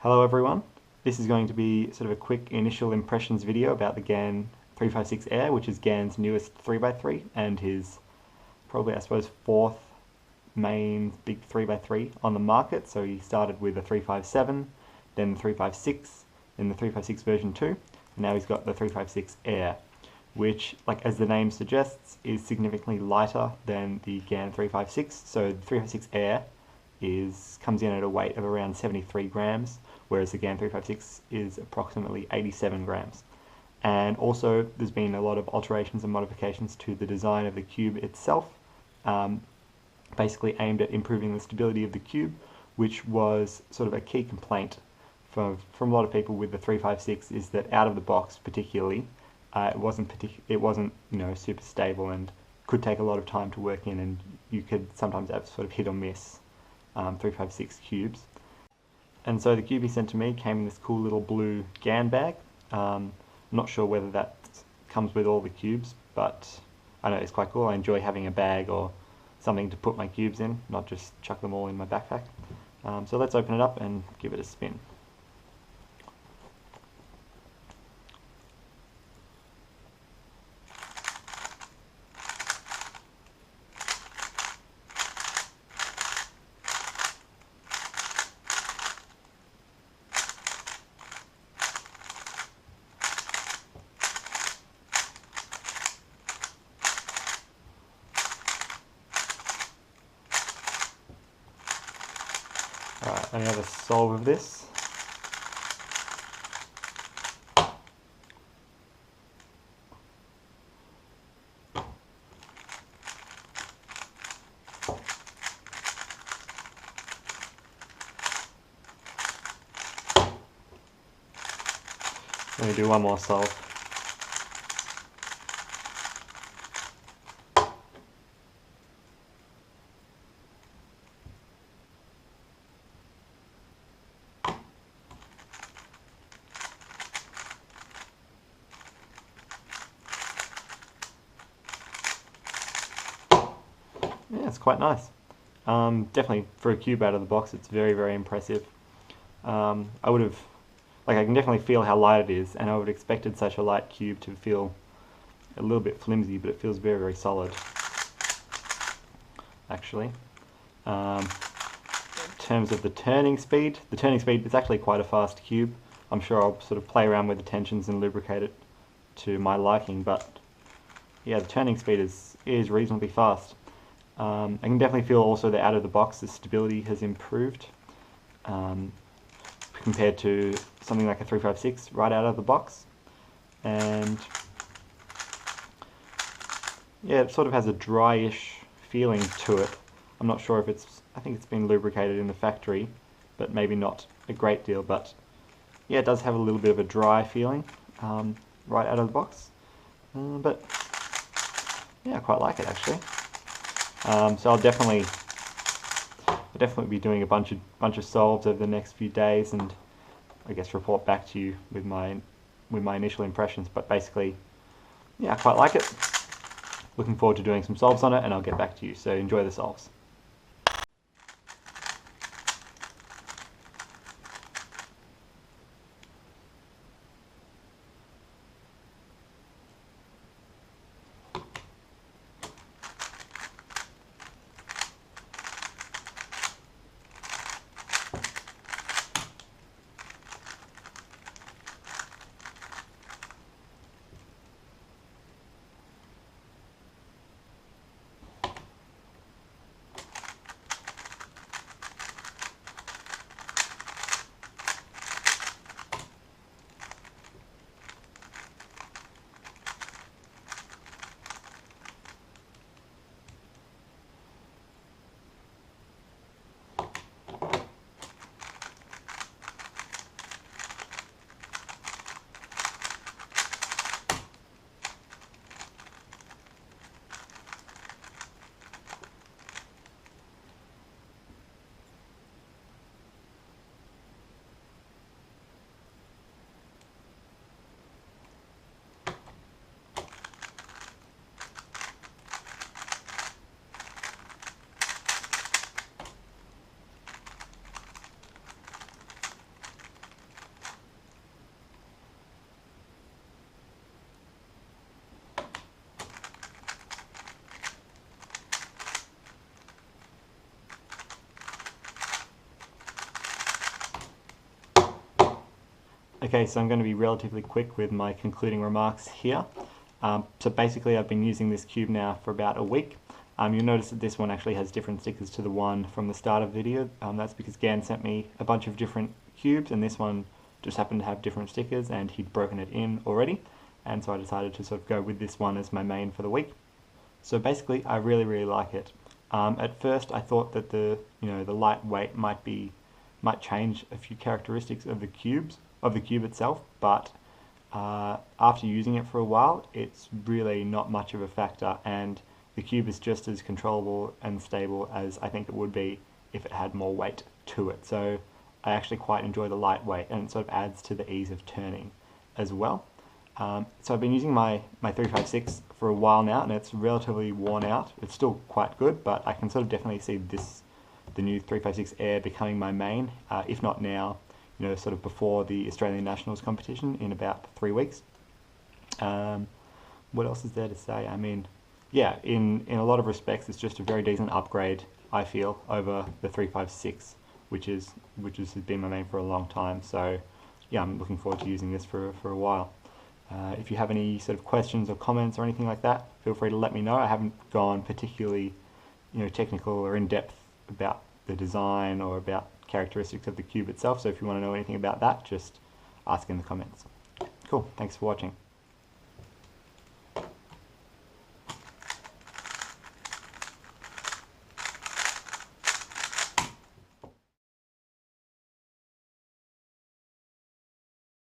Hello everyone, this is going to be sort of a quick initial impressions video about the GAN356 Air, which is GAN's newest 3x3 and his probably, I suppose, fourth main big 3x3 on the market. So he started with the 357, then the 356, then the 356 version 2, and now he's got the 356 Air, which, like as the name suggests, is significantly lighter than the GAN356. So the 356 Air comes in at a weight of around 73 grams, whereas the GAN356 is approximately 87 grams. And also there's been a lot of alterations and modifications to the design of the cube itself, basically aimed at improving the stability of the cube, which was sort of a key complaint from a lot of people with the 356, is that out of the box particularly, it wasn't super stable and could take a lot of time to work in, and you could sometimes have sort of hit or miss 356 cubes. And so the cube he sent to me came in this cool little blue GAN bag. I'm not sure whether that comes with all the cubes, but I know it's quite cool. I enjoy having a bag or something to put my cubes in, not just chuck them all in my backpack. So let's open it up and give it a spin. Alright, let me have a solve of this. Let me do one more solve. Yeah, it's quite nice. Definitely for a cube out of the box, it's very, very impressive. I can definitely feel how light it is, and I would have expected such a light cube to feel a little bit flimsy, but it feels very, very solid, actually. In terms of the turning speed, is actually quite a fast cube. I'm sure I'll sort of play around with the tensions and lubricate it to my liking, but yeah, the turning speed is reasonably fast. I can definitely feel also that out of the box the stability has improved compared to something like a 356 right out of the box. And yeah, it sort of has a dryish feeling to it. I'm not sure if I think it's been lubricated in the factory, but maybe not a great deal. But yeah, it does have a little bit of a dry feeling right out of the box. But yeah, I quite like it actually. So I'll definitely be doing a bunch of solves over the next few days, and I guess report back to you with my initial impressions. But basically, yeah, I quite like it. Looking forward to doing some solves on it, and I'll get back to you. So enjoy the solves. Okay, so I'm going to be relatively quick with my concluding remarks here. So basically I've been using this cube now for about a week. You'll notice that this one actually has different stickers to the one from the start of the video. That's because GAN sent me a bunch of different cubes, and this one just happened to have different stickers, and he'd broken it in already, and so I decided to sort of go with this one as my main for the week. So basically I really like it. At first I thought that the lightweight might change a few characteristics of the cube itself, but after using it for a while, it's really not much of a factor, and the cube is just as controllable and stable as I think it would be if it had more weight to it. So I actually quite enjoy the lightweight, and it sort of adds to the ease of turning as well. So I've been using my 356 for a while now, and it's relatively worn out. It's still quite good, but I can sort of definitely see the new 356 Air becoming my main, if not now, sort of before the Australian Nationals competition in about 3 weeks. What else is there to say? I mean, yeah, in a lot of respects, it's just a very decent upgrade, I feel, over the 356, which has been my main for a long time. So, yeah, I'm looking forward to using this for a while. If you have any sort of questions or comments or anything like that, feel free to let me know. I haven't gone particularly, technical or in depth about the design or about characteristics of the cube itself. So if you want to know anything about that, just ask in the comments. Cool. Thanks for watching.